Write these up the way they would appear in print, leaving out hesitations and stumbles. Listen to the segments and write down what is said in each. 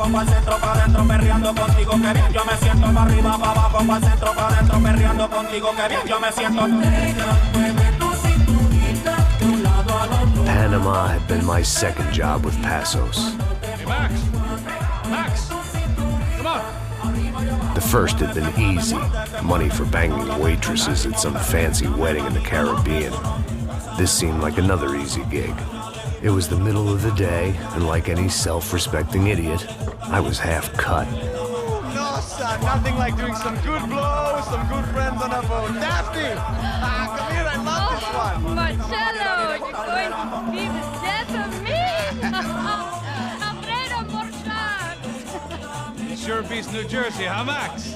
abajo, pa'l centro, pa' adentro, perreando contigo, que bien yo me siento. Pa' arriba, pa' abajo, pa'l centro, pa' adentro, perreando contigo, que bien yo me siento. Panama had been my second job with Passos. Hey, Max! Max! Come on! The first had been easy, money for banging waitresses at some fancy wedding in the Caribbean. This seemed like another easy gig. It was the middle of the day, and like any self-respecting idiot, I was half cut. No, son, nothing like doing some good blows, some good friends on a boat. Daphne! Come here, I love this one. Marcello, you're going to be the death of me? Alfredo Morchan. It sure beats New Jersey, huh, Max?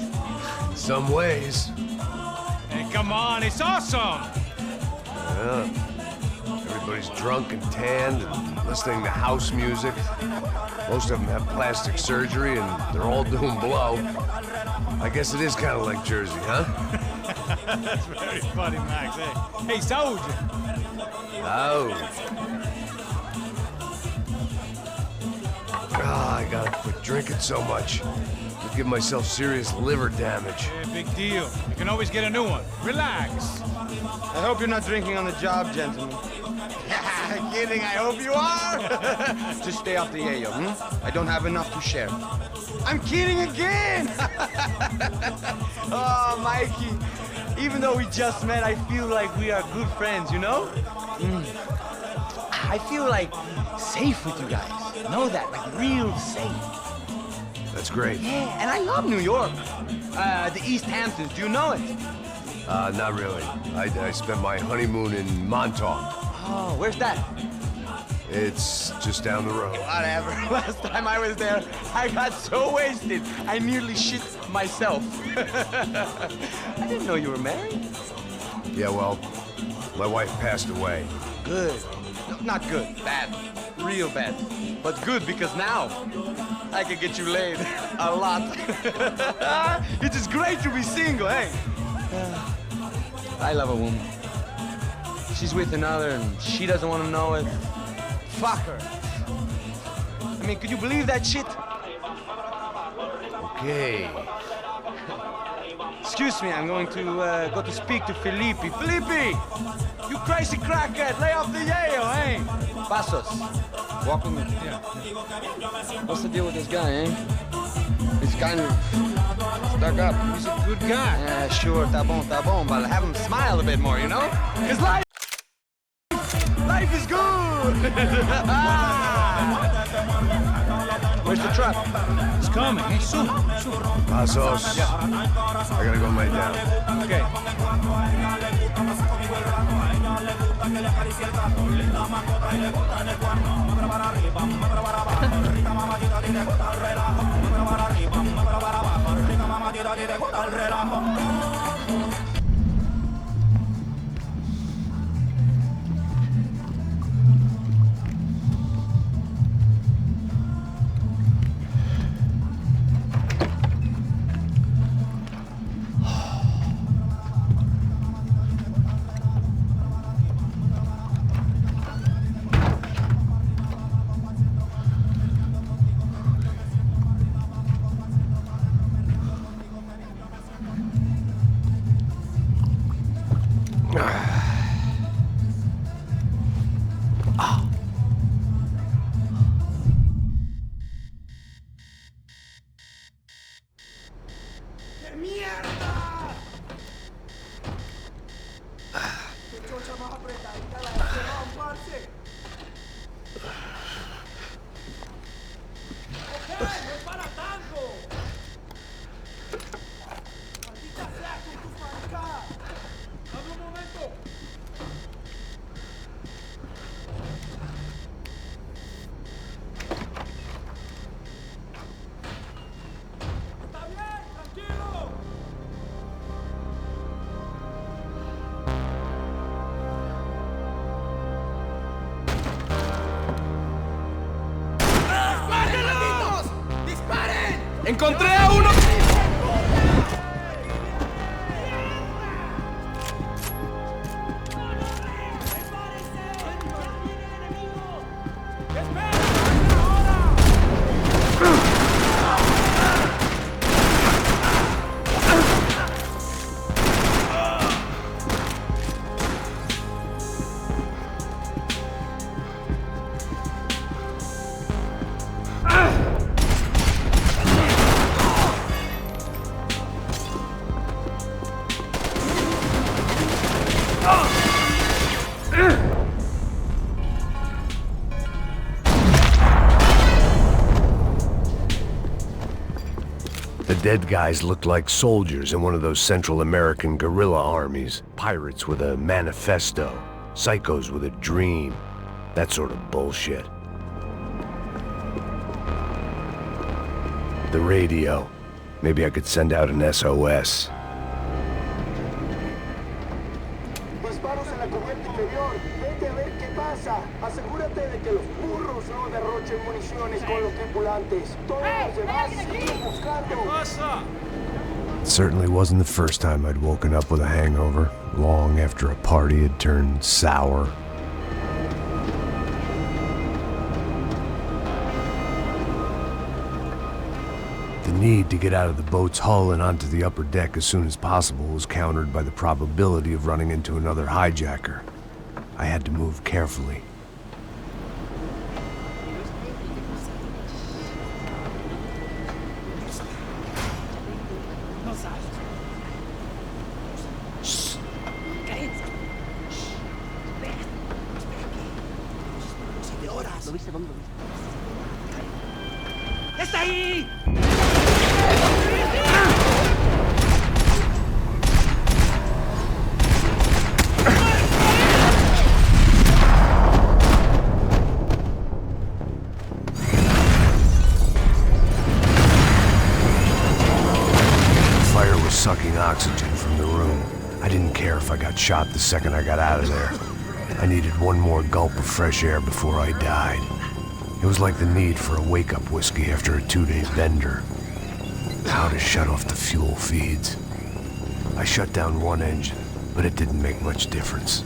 Some ways. Hey, come on, it's awesome! Yeah. Everybody's drunk and tanned and listening to house music. Most of them have plastic surgery and they're all doing blow. I guess it is kind of like Jersey, huh? That's very funny, Max. Hey, Saúde! Oh. I gotta quit drinking so much. I'll give myself serious liver damage. Yeah, big deal. You can always get a new one. Relax. I hope you're not drinking on the job, gentlemen. Kidding, I hope you are. Just stay off the yayo, I don't have enough to share. I'm kidding again! Oh, Mikey, even though we just met, I feel like we are good friends, you know? I feel like safe with you guys. Know that, like real safe. That's great. Yeah, and I love New York. The East Hamptons, do you know it? Not really. I spent my honeymoon in Montauk. Oh, where's that? It's just down the road. Whatever. Last time I was there, I got so wasted, I nearly shit myself. I didn't know you were married. Yeah, well, my wife passed away. Good. No, not good. Bad. Real bad. But good because now I can get you laid a lot. It is great to be single, hey? I love a woman. She's with another and she doesn't want to know it. Fuck her. I mean, could you believe that shit? Okay. Excuse me, I'm going to go to speak to Felipe. Felipe! You crazy crackhead, lay off the yayo, hey? Passos, walk with me. Yeah. What's the deal with this guy, eh? He's kind of stuck up. He's a good guy. Yeah, sure, tá bom, but have him smile a bit more, you know? Cause life is good! Where's the truck? It's coming. Hey, soon. Passos. Yeah. I gotta go lay down. Okay. ¡Encontré a uno! The dead guys looked like soldiers in one of those Central American guerrilla armies. Pirates with a manifesto. Psychos with a dream. That sort of bullshit. The radio. Maybe I could send out an SOS. Disparos en la cubierta inferior. Vete a ver qué pasa. Asegúrate de que los burros no derrochen municiones con los tripulantes. Todos los demás siguen buscando. It certainly wasn't the first time I'd woken up with a hangover, long after a party had turned sour. The need to get out of the boat's hull and onto the upper deck as soon as possible was countered by the probability of running into another hijacker. I had to move carefully. ¡Está ahí! Fire was sucking oxygen from the room. I didn't care if I got shot the second I got out of there. I needed one more gulp of fresh air before I died. It was like the need for a wake-up whiskey after a 2-day bender. How to shut off the fuel feeds. I shut down one engine, but it didn't make much difference.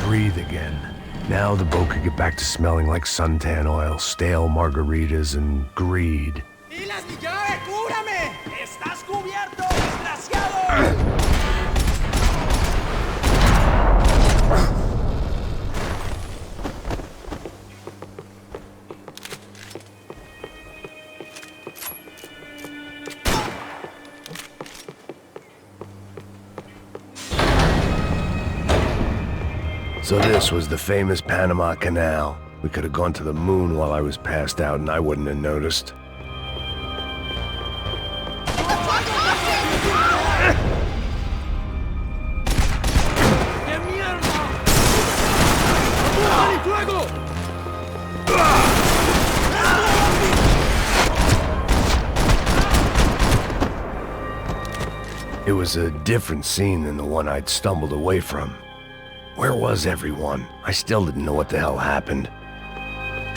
Breathe again. Now the boat could get back to smelling like suntan oil, stale margaritas, and greed. ¡Pilas, mi llave! ¡Cúbrame! ¡Estás cubierto, desgraciado! So this was the famous Panama Canal. We could have gone to the moon while I was passed out and I wouldn't have noticed. It was a different scene than the one I'd stumbled away from. Where was everyone? I still didn't know what the hell happened.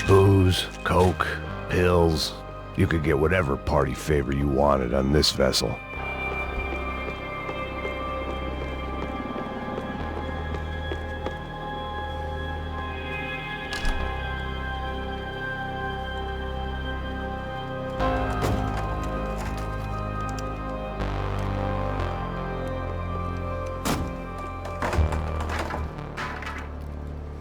Booze, coke, pills. You could get whatever party favor you wanted on this vessel.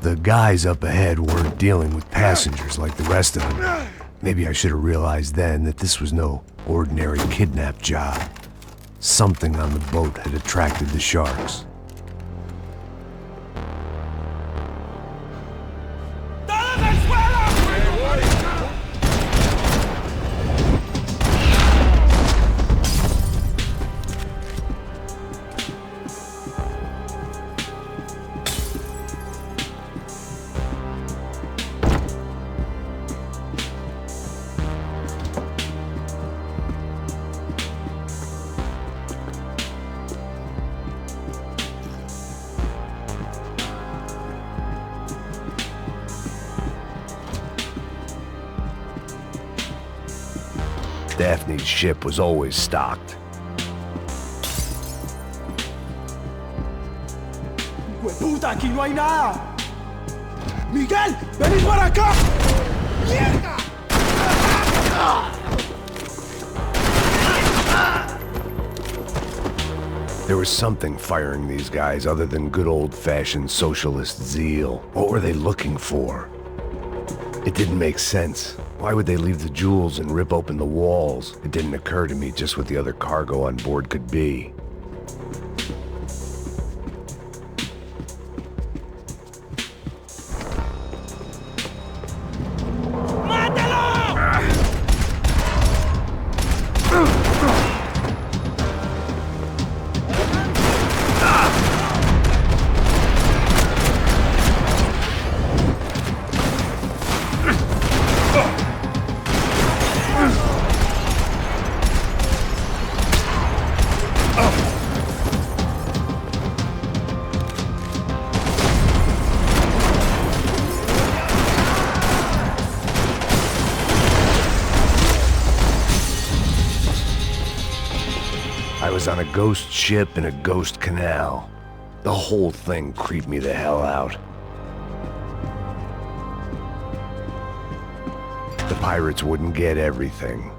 The guys up ahead weren't dealing with passengers like the rest of them. Maybe I should have realized then that this was no ordinary kidnap job. Something on the boat had attracted the sharks. Daphne's ship was always stocked. ¡Hueputa, aquí no hay nada! ¡Miguel, venid para acá! ¡Mierda! There was something firing these guys other than good old-fashioned socialist zeal. What were they looking for? It didn't make sense. Why would they leave the jewels and rip open the walls? It didn't occur to me just what the other cargo on board could be. I was on a ghost ship in a ghost canal. The whole thing creeped me the hell out. The pirates wouldn't get everything.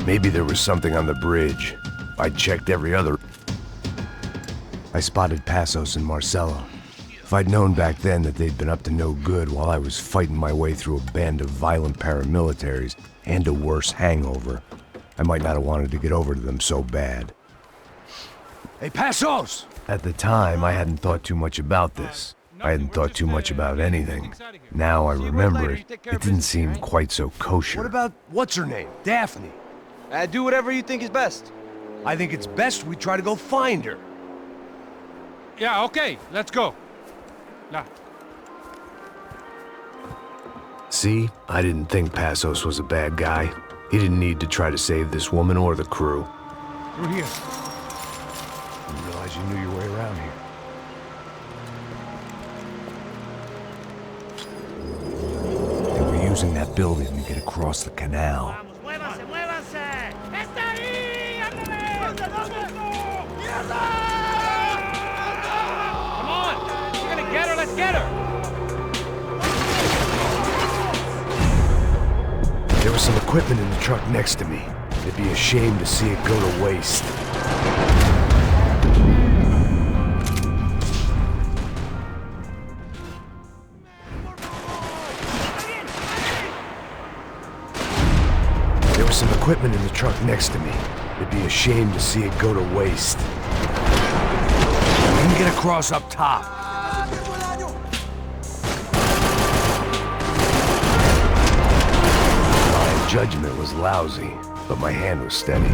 Maybe there was something on the bridge. I checked every other. I spotted Passos and Marcelo. If I'd known back then that they'd been up to no good while I was fighting my way through a band of violent paramilitaries and a worse hangover, I might not have wanted to get over to them so bad. Hey, Passos! At the time, I hadn't thought too much about this. I hadn't thought too much about anything. Now I remember it, it didn't seem quite so kosher. What about, what's her name? Daphne. Do whatever you think is best. I think it's best we try to go find her. Yeah, okay, let's go. Nah. See, I didn't think Passos was a bad guy. He didn't need to try to save this woman or the crew. Through here. Didn't realize you knew your way around here. They were using that building to get across the canal. Come on! You're gonna get her, let's get her! There was some equipment in the truck next to me. It'd be a shame to see it go to waste. There was some equipment in the truck next to me. It'd be a shame to see it go to waste. We can get across up top. My judgment was lousy, but my hand was steady.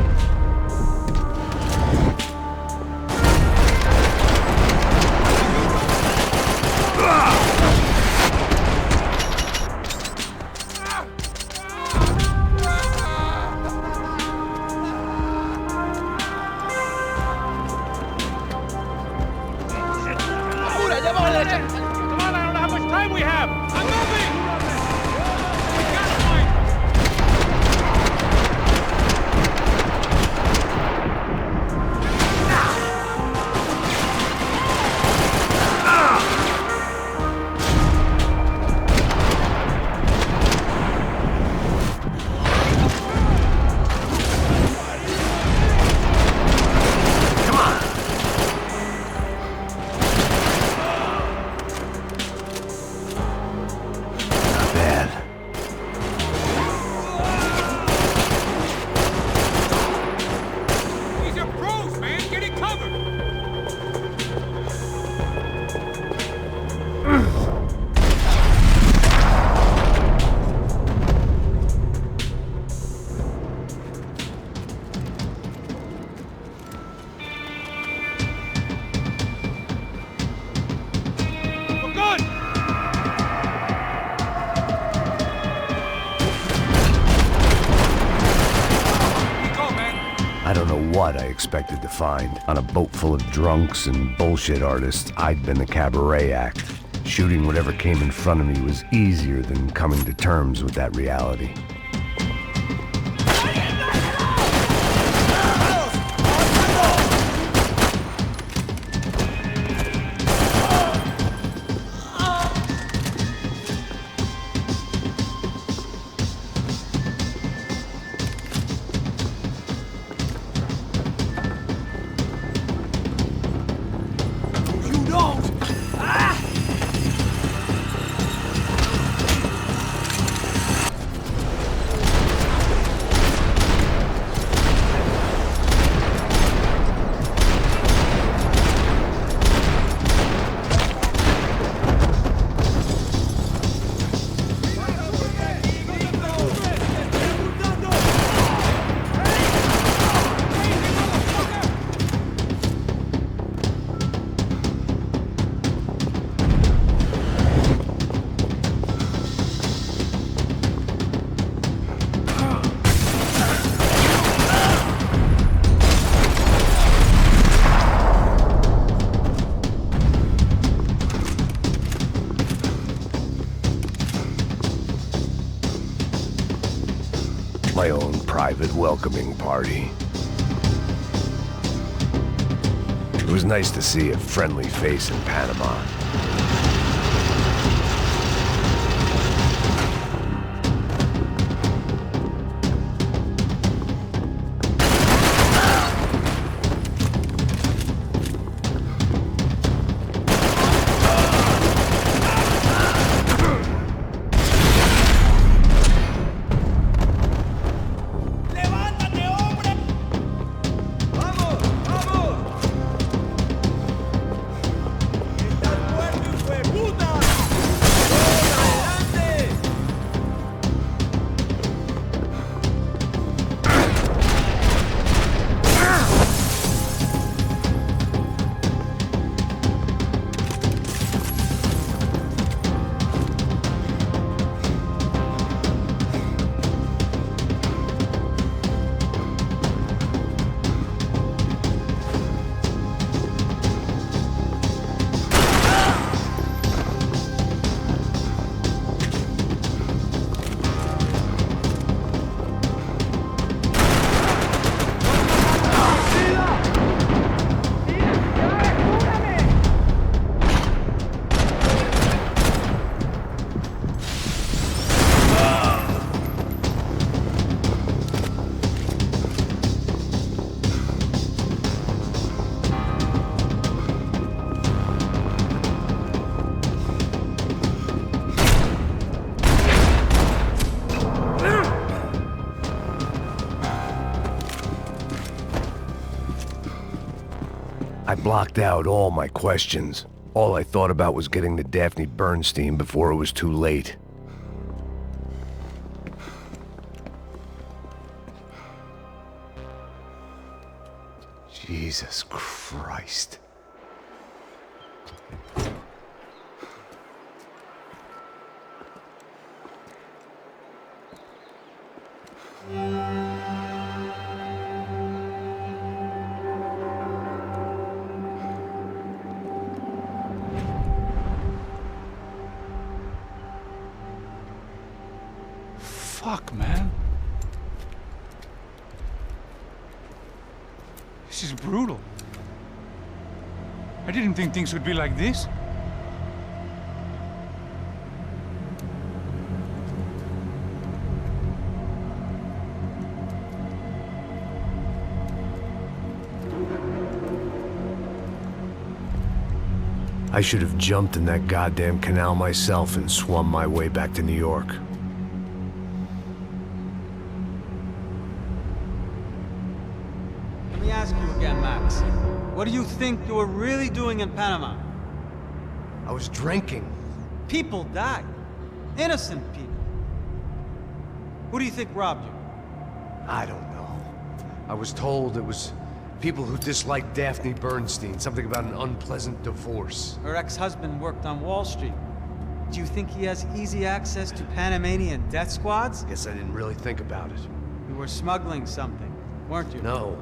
what I expected to find. On a boat full of drunks and bullshit artists, I'd been the cabaret act. Shooting whatever came in front of me was easier than coming to terms with that reality. My own private welcoming party. It was nice to see a friendly face in Panama. I blocked out all my questions. All I thought about was getting to Daphne Bernstein before it was too late. Jesus Christ. Fuck, man. This is brutal. I didn't think things would be like this. I should have jumped in that goddamn canal myself and swum my way back to New York. Let me ask you again, Max. What do you think you were really doing in Panama? I was drinking. People died. Innocent people. Who do you think robbed you? I don't know. I was told it was people who disliked Daphne Bernstein, something about an unpleasant divorce. Her ex-husband worked on Wall Street. Do you think he has easy access to Panamanian death squads? Guess I didn't really think about it. You were smuggling something. weren't you? No.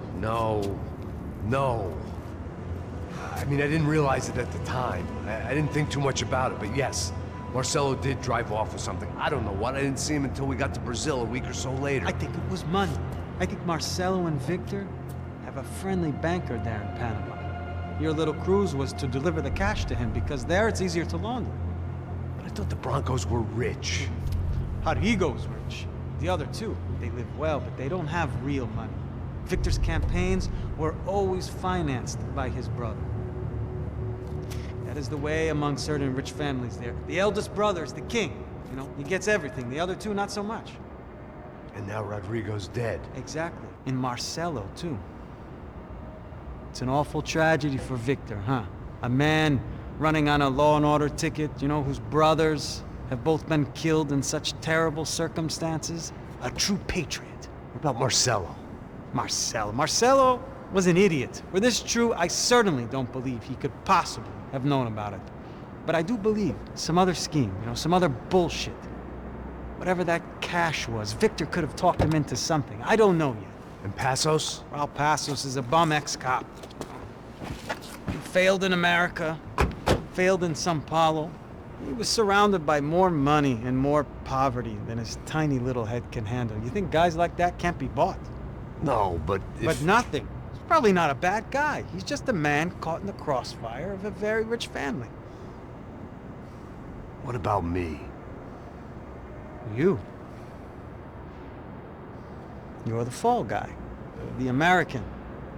I mean, I didn't realize it at the time. I didn't think too much about it, but yes, Marcelo did drive off with something. I don't know what. I didn't see him until we got to Brazil a week or so later. I think it was money. I think Marcelo and Victor have a friendly banker there in Panama. Your little cruise was to deliver the cash to him because there it's easier to launder. But I thought the Broncos were rich. Rodrigo's rich. The other two, they live well, but they don't have real money. Victor's campaigns were always financed by his brother. That is the way among certain rich families there. The eldest brother is the king. You know, he gets everything. The other two, not so much. And now Rodrigo's dead. Exactly. And Marcelo, too. It's an awful tragedy for Victor, huh? A man running on a law and order ticket, you know, whose brothers have both been killed in such terrible circumstances. A true patriot. What about Marcelo? Marcelo was an idiot. Were this true, I certainly don't believe he could possibly have known about it. But I do believe some other scheme, you know, some other bullshit. Whatever that cash was, Victor could have talked him into something. I don't know yet. And Passos? Well, Passos is a bum ex-cop. He failed in America, failed in São Paulo. He was surrounded by more money and more poverty than his tiny little head can handle. You think guys like that can't be bought? No, but But nothing. He's probably not a bad guy. He's just a man caught in the crossfire of a very rich family. What about me? You. You're the fall guy. The American.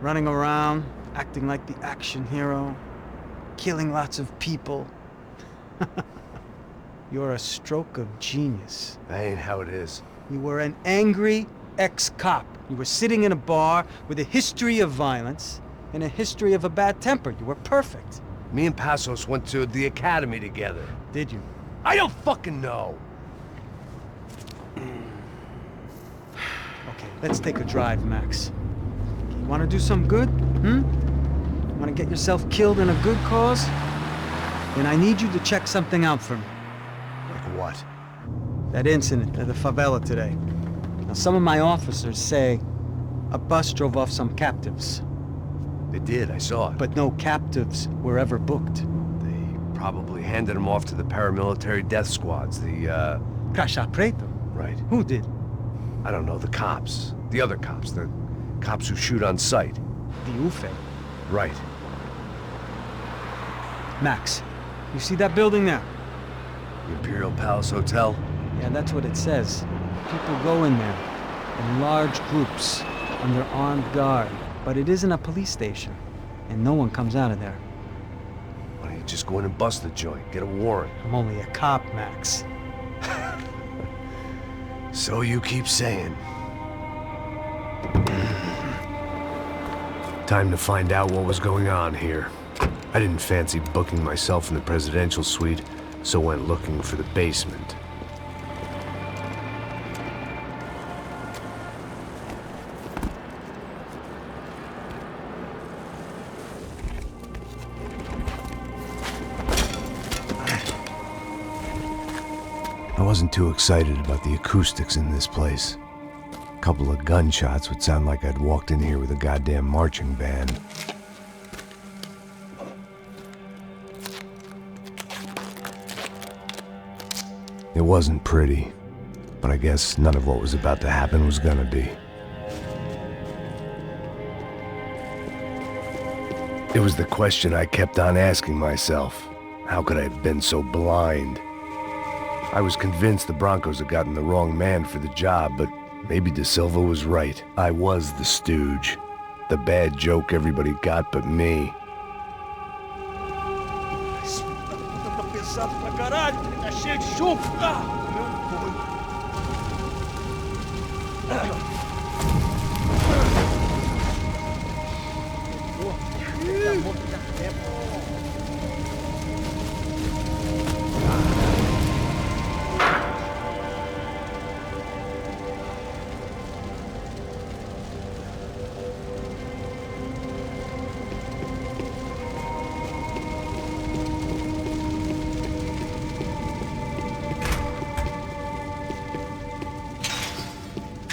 Running around, acting like the action hero. Killing lots of people. You're a stroke of genius. That ain't how it is. You were an angry ex-cop. You were sitting in a bar with a history of violence and a history of a bad temper. You were perfect. Me and Passos went to the academy together. Did you? I don't fucking know. Okay, let's take a drive, Max. You want to do some good? Want to get yourself killed in a good cause? Then I need you to check something out for me. Like what? That incident at the favela today. Now, some of my officers say a bus drove off some captives. They did, I saw it. But no captives were ever booked. They probably handed them off to the paramilitary death squads, the, Caixa Preto? Right. Who did? I don't know, the cops. The other cops. The cops who shoot on sight. The UFE. Right. Max, you see that building there? The Imperial Palace Hotel? Yeah, that's what it says. People go in there in large groups under armed guard. But it isn't a police station, and no one comes out of there. Why don't you just go in and bust the joint, get a warrant? I'm only a cop, Max. So you keep saying. Time to find out what was going on here. I didn't fancy booking myself in the presidential suite, so went looking for the basement. I wasn't too excited about the acoustics in this place. A couple of gunshots would sound like I'd walked in here with a goddamn marching band. It wasn't pretty, but I guess none of what was about to happen was gonna be. It was the question I kept on asking myself. How could I have been so blind? I was convinced the Broncos had gotten the wrong man for the job, but maybe De Silva was right. I was the stooge. The bad joke everybody got but me.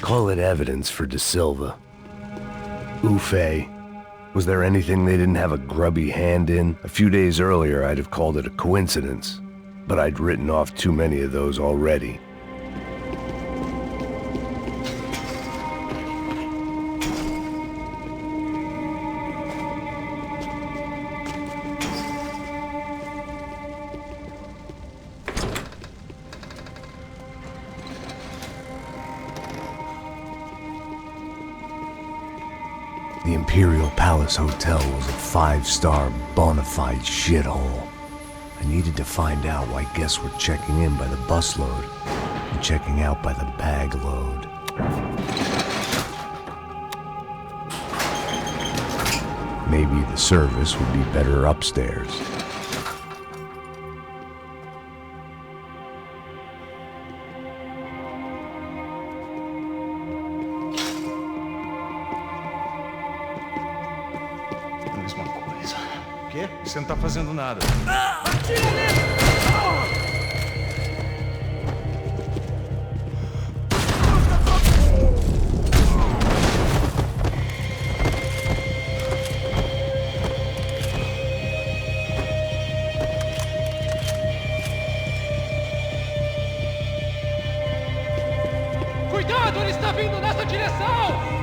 Call it evidence for De Silva. Ufe. Was there anything they didn't have a grubby hand in? A few days earlier, I'd have called it a coincidence, but I'd written off too many of those already. The Imperial Palace Hotel was a 5-star bona fide shithole. I needed to find out why guests were checking in by the busload and checking out by the bag load. Maybe the service would be better upstairs. Mesma coisa. O quê? Você não tá fazendo nada. Cuidado, ele está vindo nessa direção!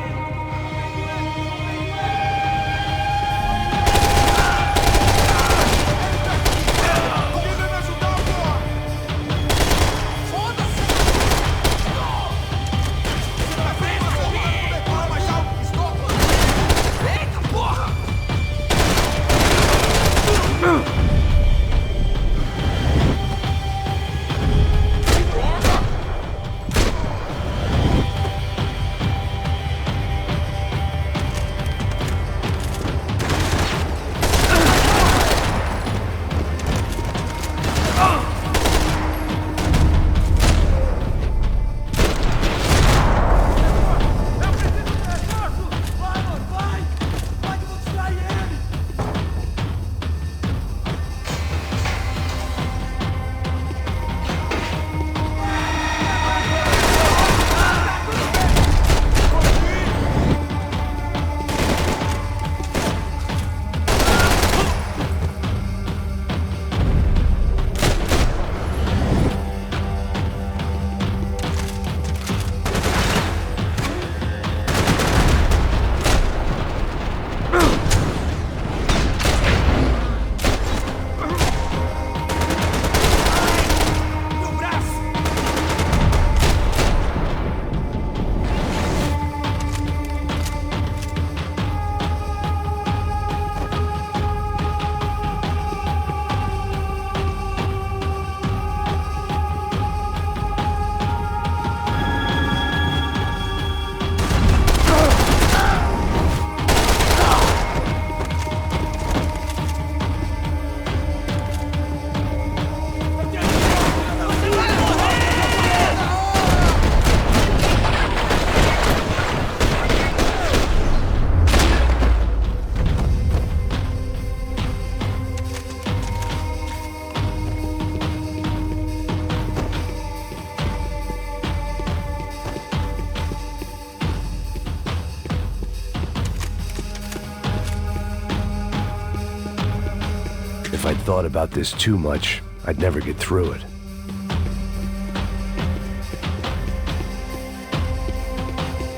If I'd thought about this too much, I'd never get through it.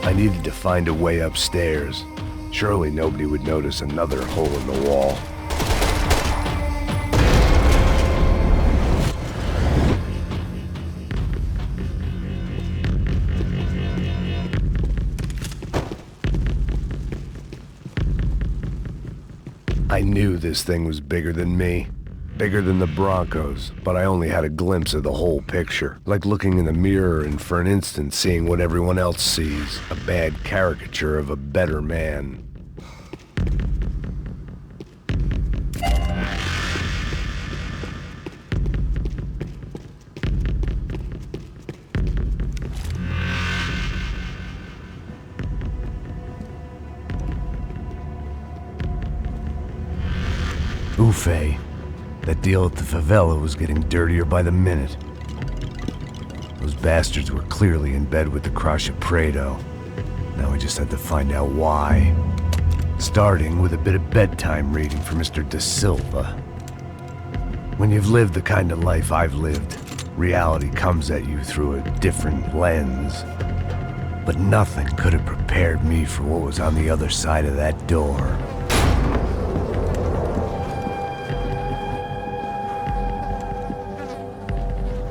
I needed to find a way upstairs. Surely nobody would notice another hole in the wall. I knew this thing was bigger than me, bigger than the Broncos, but I only had a glimpse of the whole picture, like looking in the mirror and for an instant seeing what everyone else sees, a bad caricature of a better man. Ufe. That deal at the favela was getting dirtier by the minute. Those bastards were clearly in bed with the Crash of Prado. Now we just had to find out why. Starting with a bit of bedtime reading for Mr. Da Silva. When you've lived the kind of life I've lived, reality comes at you through a different lens. But nothing could have prepared me for what was on the other side of that door.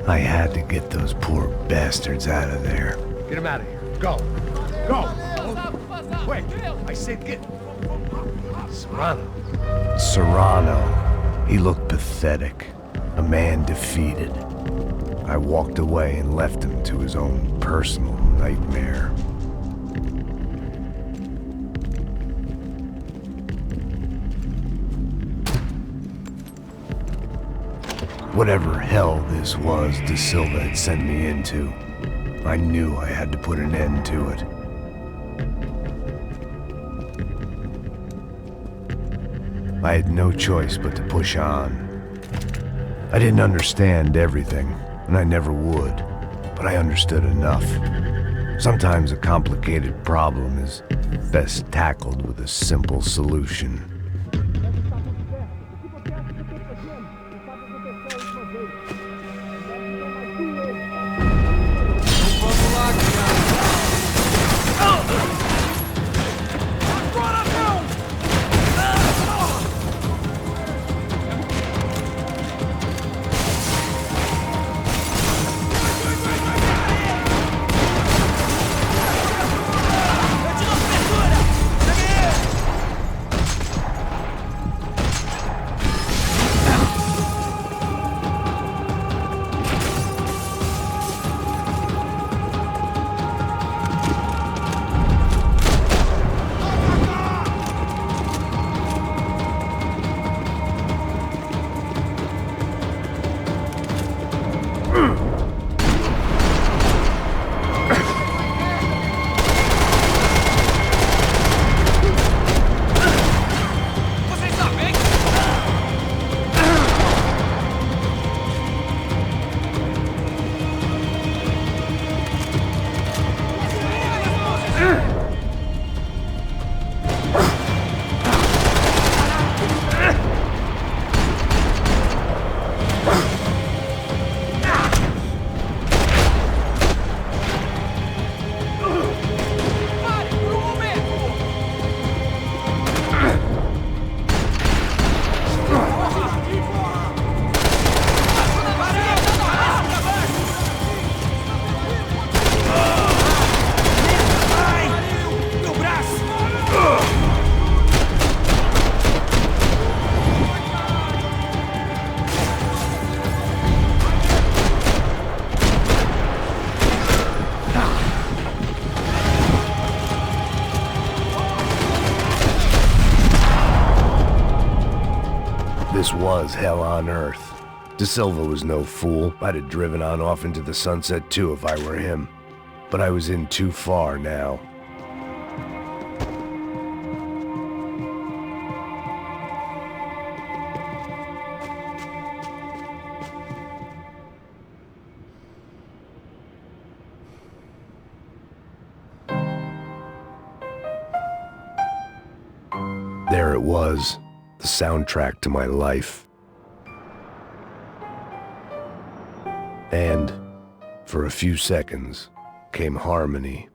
I had to get those poor bastards out of there. Get him out of here. Go. Go. Wait, I said get... Serrano. Serrano. He looked pathetic. A man defeated. I walked away and left him to his own personal nightmare. Whatever hell this was Da Silva had sent me into, I knew I had to put an end to it. I had no choice but to push on. I didn't understand everything, and I never would, but I understood enough. Sometimes a complicated problem is best tackled with a simple solution. This was hell on earth. Da Silva was no fool. I'd have driven on off into the sunset too if I were him. But I was in too far now. There it was. The soundtrack to my life. And, for a few seconds, came harmony.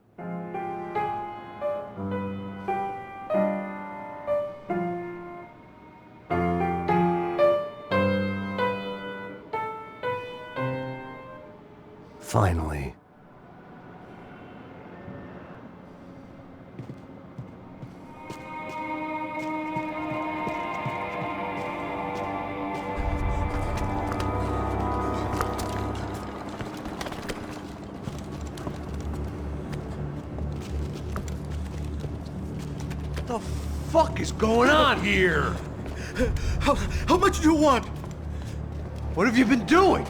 Finally. What the fuck is going on here? How much do you want? What have you been doing?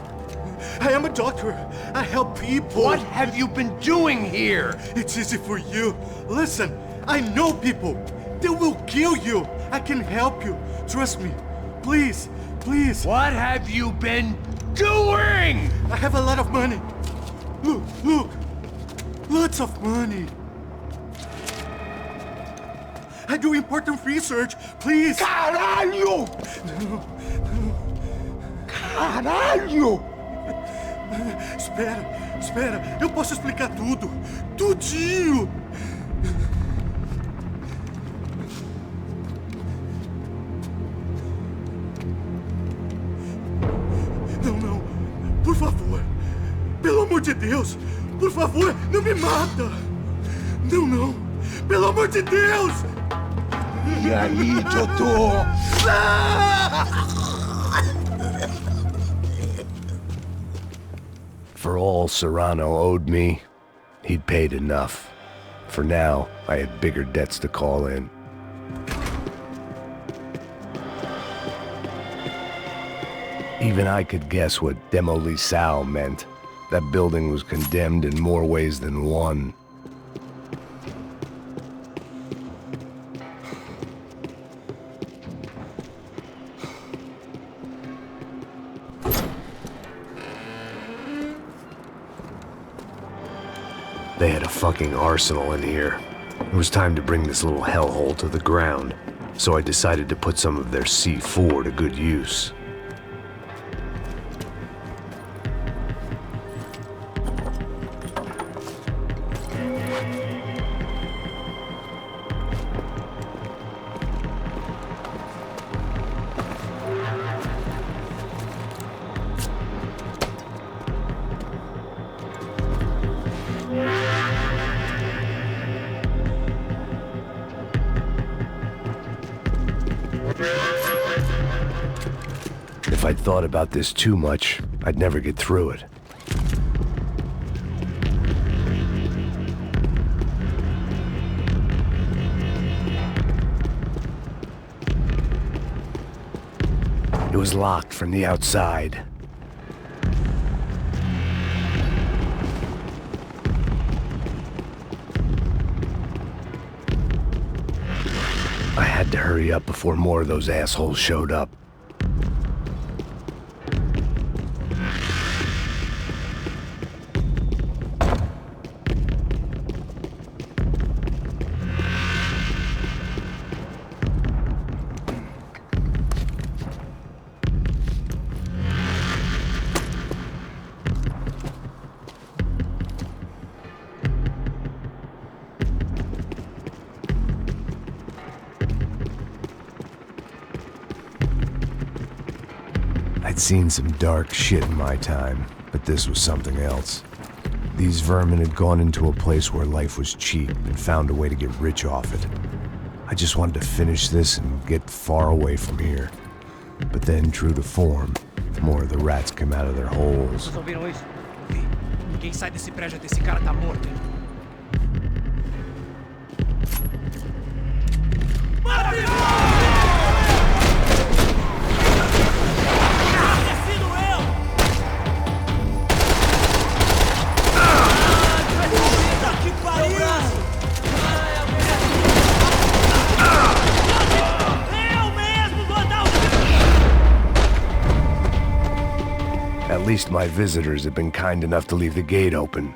I am a doctor. I help people. What have you been doing here? It's easy for you. Listen, I know people. They will kill you. I can help you. Trust me. Please, please. What have you been doing? I have a lot of money. Look, look. Lots of money. I do important research. Please. Caralho! Caralho! Espera. Eu posso explicar tudo. Tudinho. Não. Por favor. Pelo amor de Deus. Por favor, não me mata. Não. Pelo amor de Deus. E aí, doutor? For all Serrano owed me, he'd paid enough. For now, I had bigger debts to call in. Even I could guess what demolição meant. That building was condemned in more ways than one. They had a fucking arsenal in here. It was time to bring this little hellhole to the ground, so I decided to put some of their C4 to good use. If I'd thought about this too much, I'd never get through it. It was locked from the outside. I had to hurry up before more of those assholes showed up. I'd seen some dark shit in my time, but this was something else. These vermin had gone into a place where life was cheap and found a way to get rich off it. I just wanted to finish this and get far away from here. But then, true to form, more of the rats came out of their holes. Vocês ouviram isso? Vi. Ninguém sai desse prédio até esse cara tá morto, hein? At least my visitors had been kind enough to leave the gate open.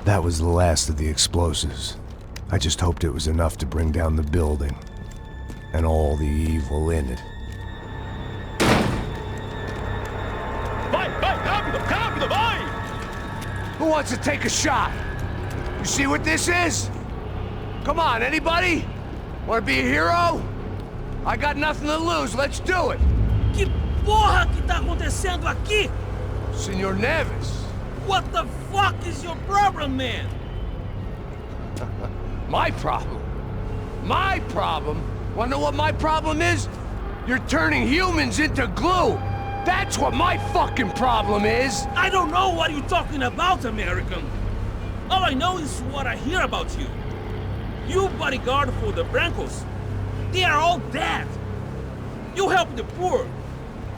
That was the last of the explosives. I just hoped it was enough to bring down the building. And all the evil in it. Vai, rápido, rápido, vai! Who wants to take a shot? You see what this is? Come on, anybody? Want to be a hero? I got nothing to lose, let's do it! Que porra que tá acontecendo aqui? Senor Neves. What the fuck is your problem, man? My problem? My problem? Wanna know what my problem is? You're turning humans into glue! That's what my fucking problem is! I don't know what you're talking about, American. All I know is what I hear about you. You bodyguard for the Brancos. They are all dead. You help the poor.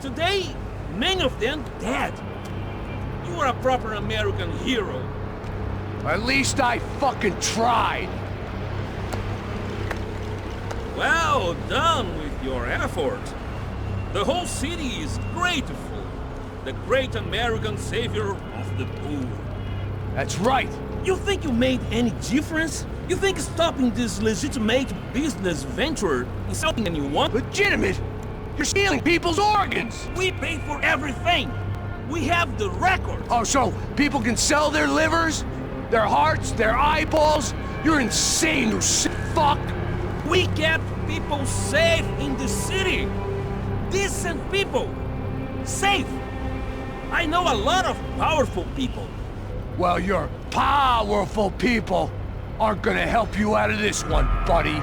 Today, many of them dead. You are a proper American hero. At least I fucking tried! Well done with your effort. The whole city is grateful. The great American savior of the poor. That's right! You think you made any difference? You think stopping this legitimate business venture is something you want? Legitimate? You're stealing people's organs! We pay for everything! We have the record! Oh, so people can sell their livers? Their hearts? Their eyeballs? You're insane, you sick fuck! We kept people safe in the city! Decent people! Safe! I know a lot of powerful people. Well, your powerful people aren't gonna help you out of this one, buddy.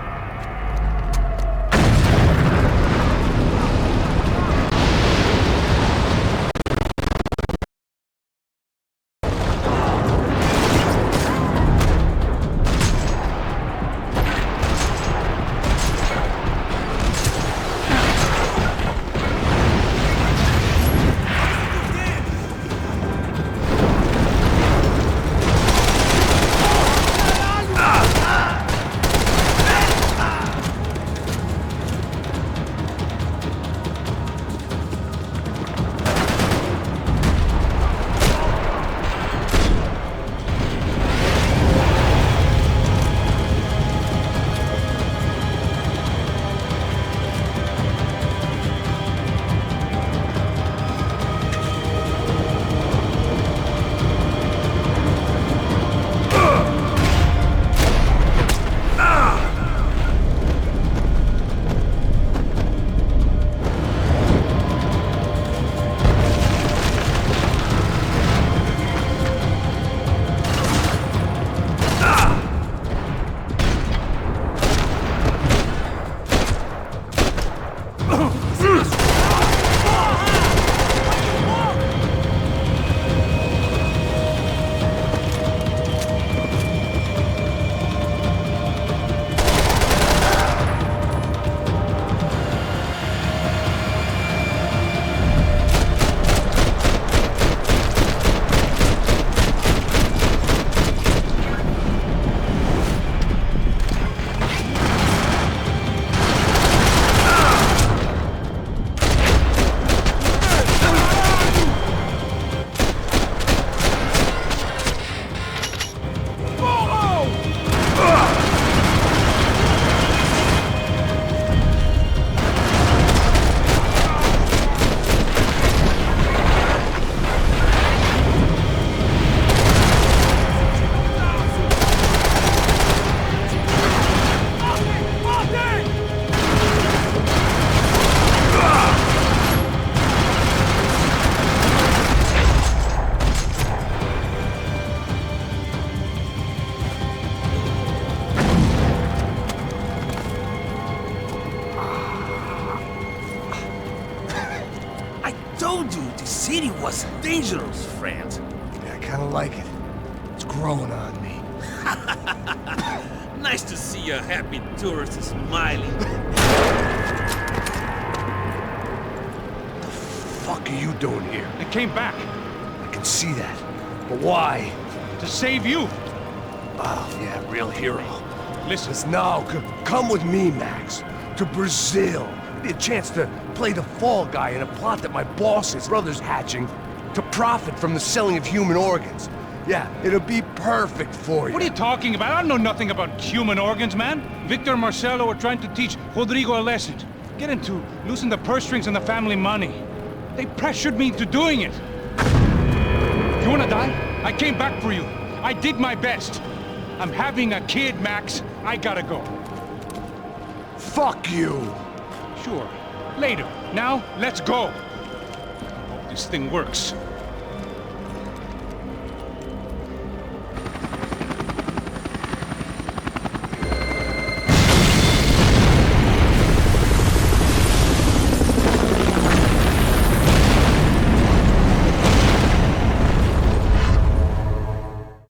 city was dangerous, friend. Yeah, I kinda like it. It's growing on me. Nice to see a happy tourist smiling. What the fuck are you doing here? I came back I can see that. But why? to save you. Oh, yeah, real hero. Listen, Now, come with me, Max. To Brazil. Be a chance to play the fall guy in a plot that my boss's brother's hatching to profit from the selling of human organs. Yeah, it'll be perfect for you. What are you talking about? I know nothing about human organs, man. Victor and Marcelo are trying to teach Rodrigo a lesson. Get into losing the purse strings and the family money. They pressured me into doing it. You wanna die? I came back for you. I did my best. I'm having a kid, Max. I gotta go. Fuck you! Sure. Later. Now, let's go. Hope this thing works.